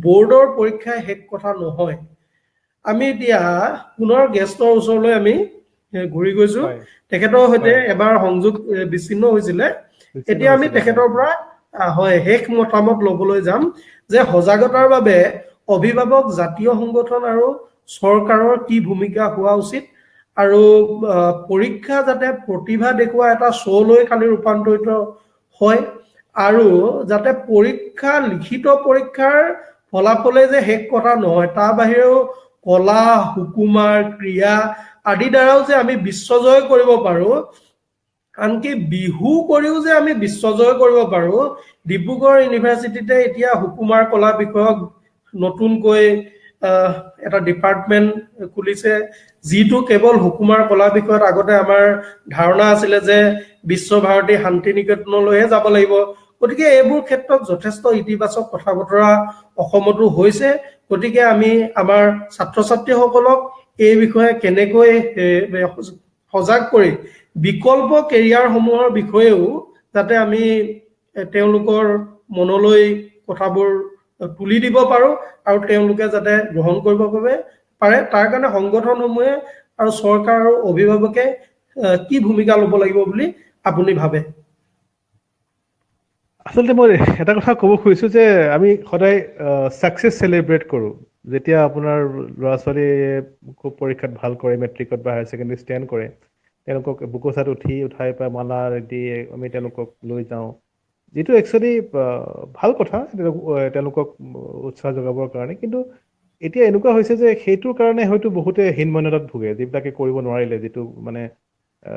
বোৰ্ডৰ পৰীক্ষাই শেষ কথা নহয়। আমি এতিয়া পুনৰ গেষ্টৰ ওচৰলৈ আমি ঘূৰি গৈছো। তেখেতৰ সৈতে এবাৰ সংযোগ বিচ্ছিন্ন হৈছিলে। এতিয়া আমি তেখেতৰ পৰা হয় শেষ মতামত ল'বলৈ যাম যে সজাগতাৰ বাবে অভিভাৱক, জাতীয় সংগঠন আৰু চৰকাৰৰ কি ভূমিকা হোৱা উচিত, আৰু পৰীক্ষা যাতে প্ৰতিভা দেখুওৱা এটা শ্ব'লৈ খালি ৰূপান্তৰিত হয়, আৰু যাতে পৰীক্ষা লিখিত পৰীক্ষাৰ ফলাফলে যে শেষ কথা নহয়, তাৰ বাহিৰেও কলা, সুকুমাৰ, ক্ৰীড়া আদি দ্বাৰাও যে আমি বিশ্বজয় কৰিব পাৰো, আনকি বিহু কৰিও যে আমি বিশ্বজয় কৰিব পাৰো। ডিব্ৰুগড় ইউনিভাৰ্চিটিতে এতিয়া সুকুমাৰ কলা বিষয়ক নতুনকৈ এটা ডিপাৰ্টমেন্ট খুলিছে, যিটো কেৱল সুকুমাৰ কলা বিষয়ত আগতে আমাৰ ধাৰণা আছিলে যে বিশ্বভাৰতী শান্তি নিকেতনলৈহে যাব লাগিব। গতিকে এইবোৰ ক্ষেত্ৰত যথেষ্ট ইতিবাচক কথা বতৰা অসমতো হৈছে। গতিকে আমি আমাৰ ছাত্ৰ ছাত্ৰীসকলক এই বিষয়ে কেনেকৈ সজাগ কৰি বিকল্প কেৰিয়াৰসমূহৰ বিষয়েও যাতে আমি তেওঁলোকৰ মনলৈ কথাবোৰ তুলি দিব পাৰো আৰু তেওঁলোকে যাতে গ্ৰহণ কৰিব পাৰে, তাৰ কাৰণে সংগঠনসমূহে আৰু চৰকাৰ আৰু অভিভাৱকে কি ভূমিকা ল'ব লাগিব বুলি আপুনি ভাবে? আচলতে মই এটা কথা ক'ব খুজিছো যে আমি সদায় ছাকচেছ চেলিব্ৰেট কৰোঁ। যেতিয়া আপোনাৰ ল'ৰা ছোৱালীয়ে খুব পৰীক্ষাত ভাল কৰে, মেট্ৰিকত বা হায়াৰ ছেকেণ্ডেৰী ষ্টেণ্ড কৰে, তেওঁলোকক বুকুচাত উঠাই পাই মালা দি আমি তেওঁলোকক লৈ যাওঁ, যিটো একচুৱেলি ভাল কথা তেওঁলোকক উৎসাহ যোগাবৰ কাৰণে। কিন্তু এতিয়া এনেকুৱা হৈছে যে সেইটোৰ কাৰণে হয়তো বহুতে হীনমন্যতাত ভোগে, যিবিলাকে কৰিব নোৱাৰিলে, যিটো মানে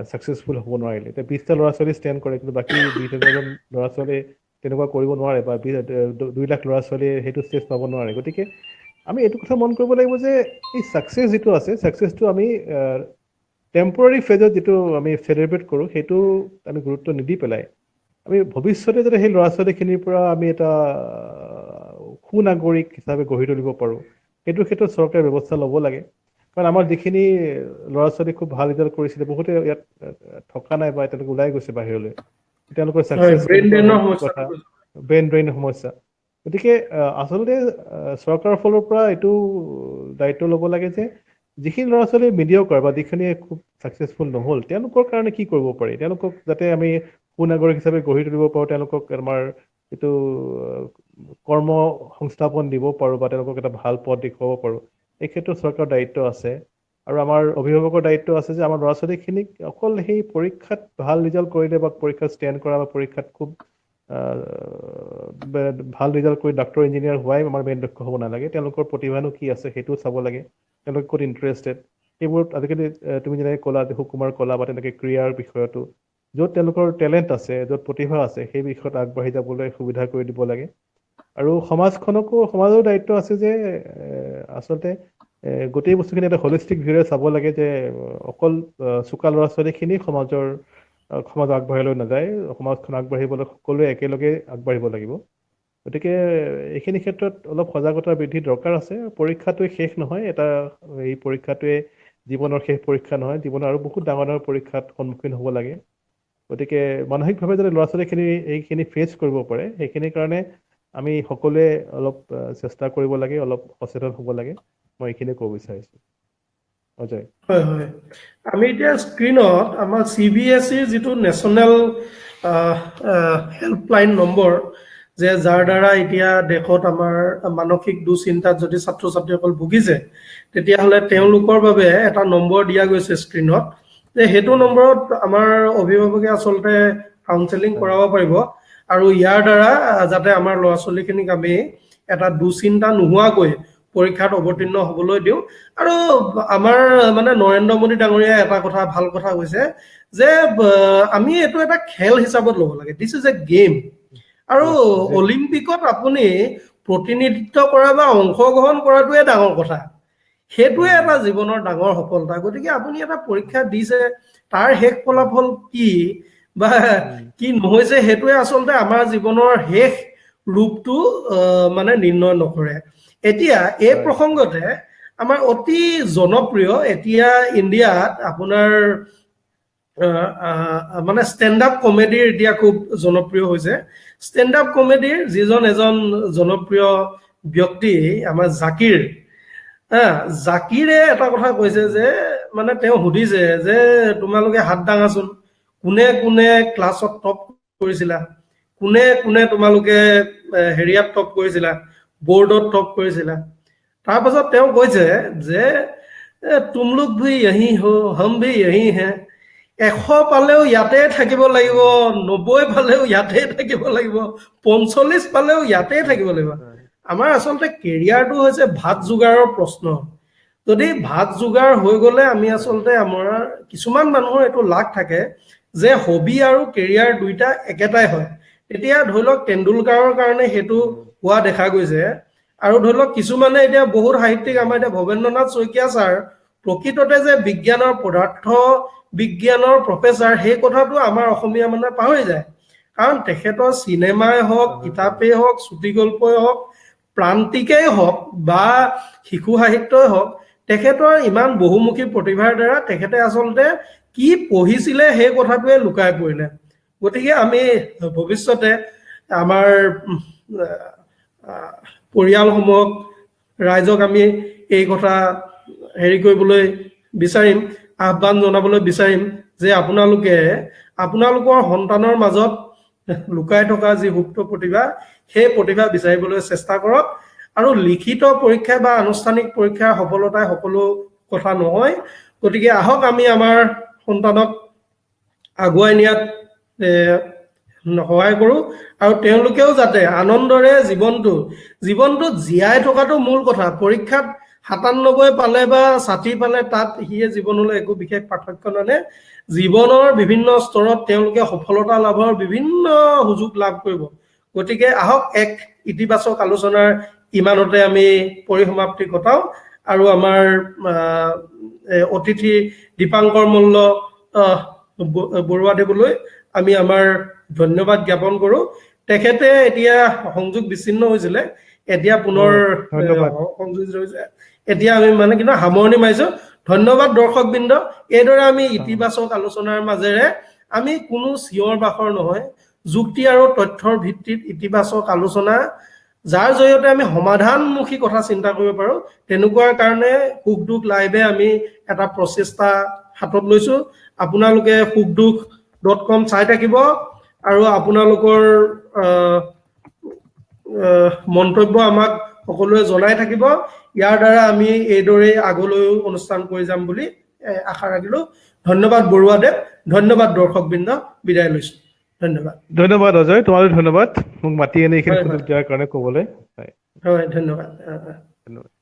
ছাকচেছফুল হ'ব নোৱাৰিলে। এতিয়া 20টা ল'ৰা ছোৱালী ষ্টেণ্ড কৰে, কিন্তু বাকী 20,000জন ল'ৰা ছোৱালী তেনেকুৱা কৰিব নোৱাৰে, বা 2 লাখ ল'ৰা ছোৱালীয়ে সেইটো ষ্টেজ পাব নোৱাৰে। গতিকে আমি এইটো কথা মন কৰিব লাগিব যে এই ছাকচেছ যিটো আছে, ছাকচেছটো আমি টেম্পৰাৰী ফেজত যিটো আমি চেলিব্ৰেট কৰোঁ, সেইটো আমি গুৰুত্ব নিদি পেলাই আমি ভৱিষ্যতে যাতে সেই ল'ৰা ছোৱালীখিনিৰ পৰা আমি এটা সুনাগৰিক হিচাপে গঢ়ি তুলিব পাৰোঁ, সেইটো ক্ষেত্ৰত চৰকাৰে ব্যৱস্থা ল'ব লাগে। কাৰণ আমাৰ যিখিনি ল'ৰা ছোৱালী খুব ভাল ৰিজাল্ট কৰিছিলে, বহুতে ইয়াত থকা নাই বা তেওঁলোকে ওলাই গৈছে বাহিৰলৈ, তেওঁলোকৰ ছাকচেছ ব্ৰেইন কেনেকুৱা ড্ৰেইনৰ হ'ল কি কথা, সমস্যাটো ব্ৰেইন ড্ৰেইন সমস্যা। গতিকে আচলতে চৰকাৰৰ ফালৰ পৰা এইটো দায়িত্ব ল'ব লাগে যে যিখিনি ল'ৰা ছোৱালী মিডিয়কাৰ বা যিখিনি খুব ছাকচেছফুল নহ'ল, তেওঁলোকৰ কাৰণে কি কৰিব পাৰি, তেওঁলোকক যাতে আমি সুনাগৰিক হিচাপে গঢ়ি তুলিব পাৰোঁ, তেওঁলোকক আমাৰ এইটো কৰ্ম সংস্থাপন দিব পাৰোঁ বা তেওঁলোকক এটা ভাল পথ দেখুৱাব পাৰোঁ, এই ক্ষেত্ৰত চৰকাৰৰ দায়িত্ব আছে। আৰু আমাৰ অভিভাৱকৰ দায়িত্ব আছে যে আমাৰ ল'ৰা ছোৱালীখিনিক অকল সেই পৰীক্ষাত ভাল ৰিজাল্ট কৰিলে বা পৰীক্ষাত ষ্টেণ্ড কৰা বা পৰীক্ষাত খুব ভাল ৰিজাল্ট কৰি ডাক্তৰ ইঞ্জিনিয়াৰ হোৱাই আমাৰ মেইন লক্ষ্য হ'ব নালাগে। তেওঁলোকৰ প্ৰতিভানো কি আছে সেইটোও চাব লাগে, তেওঁলোক ক'ত ইণ্টাৰেষ্টেড। সেইবোৰত আজিকালি তুমি যেনেকৈ ক'লা যে সুকুমাৰ ক'লা বা তেনেকৈ ক্ৰীড়াৰ বিষয়তো য'ত তেওঁলোকৰ টেলেণ্ট আছে, য'ত প্ৰতিভা আছে, সেই বিষয়ত আগবাঢ়ি যাবলৈ সুবিধা কৰি দিব লাগে। আৰু সমাজৰো দায়িত্ব আছে যে আচলতে গোটেই বস্তুখিনি এটা হলিষ্টিক ভিউৰে চাব লাগে যে অকল চোকা ল'ৰা ছোৱালীখিনি সমাজ আগবাঢ়ি লৈ নাযায়, সমাজখন আগবাঢ়িবলৈ সকলোৱে একেলগে আগবাঢ়িব লাগিব। গতিকে এইখিনি ক্ষেত্ৰত অলপ সজাগতা বৃদ্ধি দৰকাৰ আছে। পৰীক্ষাটোৱে শেষ নহয়, এই পৰীক্ষাটোৱে জীৱনৰ শেষ পৰীক্ষা নহয়, জীৱনৰ আৰু বহুত ডাঙৰ ডাঙৰ পৰীক্ষাত সন্মুখীন হ'ব লাগে। গতিকে মানসিকভাৱে যাতে ল'ৰা ছোৱালীখিনি এইখিনি ফেচ কৰিব পাৰে, সেইখিনিৰ কাৰণে আমি সকলোৱে অলপ চেষ্টা কৰিব লাগে, অলপ সচেতন হ'ব লাগে। মই এইখিনিয়ে ক'ব বিচাৰিছোঁ। অজয়। হয় হয়, আমি এতিয়া স্ক্ৰীণত আমাৰ CBSEৰ যিটো নেশ্যনেল হেল্পলাইন নম্বৰ, যে যাৰ দ্বাৰা এতিয়া দেশত আমাৰ মানসিক দুশ্চিন্তাত যদি ছাত্ৰ ছাত্ৰীসকল ভুগিছে, তেতিয়াহ'লে তেওঁলোকৰ বাবে এটা নম্বৰ দিয়া গৈছে স্ক্ৰীণত, যে সেইটো নম্বৰত আমাৰ অভিভাৱকে আচলতে কাউন্সেলিং কৰাব পাৰিব। আৰু ইয়াৰ দ্বাৰা যাতে আমাৰ ল'ৰা ছোৱালীখিনিক আমি এটা দুশ্চিন্তা নোহোৱাকৈ পৰীক্ষাত অৱতীৰ্ণ হ'বলৈ দিওঁ। আৰু আমাৰ মানে নৰেন্দ্ৰ মোদী ডাঙৰীয়াই এটা কথা ভাল কথা কৈছে যে আমি এইটো এটা খেল হিচাপত ল'ব লাগে, দিছ ইজ এ গেম। আৰু অলিম্পিকত আপুনি প্ৰতিনিধিত্ব কৰা বা অংশগ্ৰহণ কৰাটোৱে ডাঙৰ কথা, সেইটোৱে এটা জীৱনৰ ডাঙৰ সফলতা। গতিকে আপুনি এটা পৰীক্ষা দিছে, তাৰ শেষ ফলাফল কি বা কি নহৈছে, সেইটোৱে আচলতে আমাৰ জীৱনৰ শেষ ৰূপটো মানে নিৰ্ণয় নকৰে। এতিয়া এই প্ৰসংগতে আমাৰ অতি জনপ্ৰিয় এতিয়া ইণ্ডিয়াত আপোনাৰ মানে ষ্টেণ্ড আপ কমেডিৰ এতিয়া খুব জনপ্ৰিয় হৈছে। ষ্টেণ্ড আপ কমেডিৰ যিজন এজন জনপ্ৰিয় ব্যক্তি আমাৰ জাকিৰ, জাকিৰে এটা কথা কৈছে যে মানে তেওঁ সুধিছে যে তোমালোকে হাত দাঙাচোন, কোনে কোনে ক্লাছত টপ কৰিছিলা, কোনে কোনে তোমালোকে হেৰিয়াত টপ কৰিছিলা, বৰ্ডত টপ কৰিছিলা। তাৰপাছত তেওঁ কৈছে যে তুম লোগ ভি यही हो, हम भी यही हैं। 100 পালেও ইয়াতে থাকিব লাগিব, 90 পালেও ইয়াতে থাকিব লাগিব, 45 পালেও ইয়াতে থাকিব লাগিব। আমাৰ আচলতে কেৰিয়াৰটো হৈছে ভাত যোগাৰৰ প্ৰশ্ন। যদি ভাত যোগাৰ হৈ গ'লে আমি আচলতে আমাৰ কিছুমান মানুহৰ এইটো লাক থাকে যে হবি আৰু কেৰিয়াৰ দুইটা একেটাই হয়। এতিয়া ধৰি লওক তেণ্ডুলকাৰৰ কাৰণে সেইটো হোৱা দেখা গৈছে। আৰু ধৰি লওক কিছুমানে এতিয়া বহুত সাহিত্যিক, আমাৰ এতিয়া ভৱেন্দ্ৰনাথ শইকীয়া ছাৰ প্ৰকৃততে যে বিজ্ঞানৰ পদাৰ্থ বিজ্ঞানৰ প্ৰফেচাৰ, সেই কথাটো আমাৰ অসমীয়া মানুহে পাহৰি যায়। কাৰণ তেখেতৰ চিনেমাই হওক, কিতাপেই হওক, চুটিগল্পই হওক, প্ৰান্তিকেই হওক বা শিশু সাহিত্যই হওক, তেখেতৰ ইমান বহুমুখী প্ৰতিভাৰ দ্বাৰা তেখেতে আচলতে কি পঢ়িছিলে সেই কথাটোৱে লুকাই পৰিলে। গতিকে আমি ভৱিষ্যতে আমাৰ পৰিয়ালসমূহক, ৰাইজক আমি এই কথা হেৰি কৰিবলৈ বিচাৰিম, আহ্বান জনাবলৈ বিচাৰিম যে আপোনালোকৰ সন্তানৰ মাজত লুকাই থকা যি সুপ্ত প্ৰতিভা, সেই প্ৰতিভা বিচাৰিবলৈ চেষ্টা কৰক। আৰু লিখিত পৰীক্ষা বা আনুষ্ঠানিক পৰীক্ষাৰ সফলতাই সকলো কথা নহয়। গতিকে আহক আমি আমাৰ সন্তানক আগুৱাই নিয়াত সহায় কৰোঁ, আৰু তেওঁলোকেও যাতে আনন্দৰে জীৱনটোত জীয়াই থকাটো মূল কথা। পৰীক্ষাত 97 পালে বা 60 পালে তাত সিয়ে জীৱনলৈ একো বিশেষ পাৰ্থক্য নানে। জীৱনৰ বিভিন্ন স্তৰত তেওঁলোকে সফলতা লাভৰ বিভিন্ন সুযোগ লাভ কৰিব। গতিকে আহক এক ইতিবাচক আলোচনাৰ ইমানতে আমি পৰিসমাপ্তি ঘটাওঁ। আৰু আমাৰ অতিথি দীপাংকৰ মল্ল বৰুৱাদেৱলৈ আমি আমাৰ ধন্যবাদ জ্ঞাপন কৰোঁ তেখেতে এতিয়া সংযোগ বিচ্ছিন্ন হৈছিলে এতিয়া পুনৰ ধন্যবাদ সংযোজিত হৈছে এতিয়া আমি মানে কিন্তু সামৰণি মাৰিছো ধন্যবাদ দৰ্শকবৃন্দ এইদৰে আমি ইতিবাচক আলোচনাৰ মাজেৰে আমি কোনো চিঞৰ বাখৰ নহয় যুক্তি আৰু তথ্যৰ ভিত্তিত ইতিবাচক আলোচনা যাৰ জৰিয়তে আমি সমাধানমুখী কথা চিন্তা কৰিব পাৰো তেনেকুৱাৰ কাৰণে সুখ দুখ লাইভে আমি এটা প্ৰচেষ্টা হাতত লৈছো আপোনালোকে sukhduch.com চাই থাকিব আৰু আপোনালোকৰ মন্তব্য আমাক সকলোৱে জনাই থাকিব ইয়াৰ দ্বাৰা আমি এইদৰে আগলৈ অনুষ্ঠান কৰি যাম বুলি আশা ৰাখিলো ধন্যবাদ বৰুৱাদেৱ ধন্যবাদ দৰ্শকবৃন্দ বিদায় লৈছো ধন্যবাদ অজয় তোমালৈ ধন্যবাদ মোক মাতি আনি এইখিনি সুযোগ দিয়াৰ কাৰণে ক'বলৈ হয় ধন্যবাদ ধন্যবাদ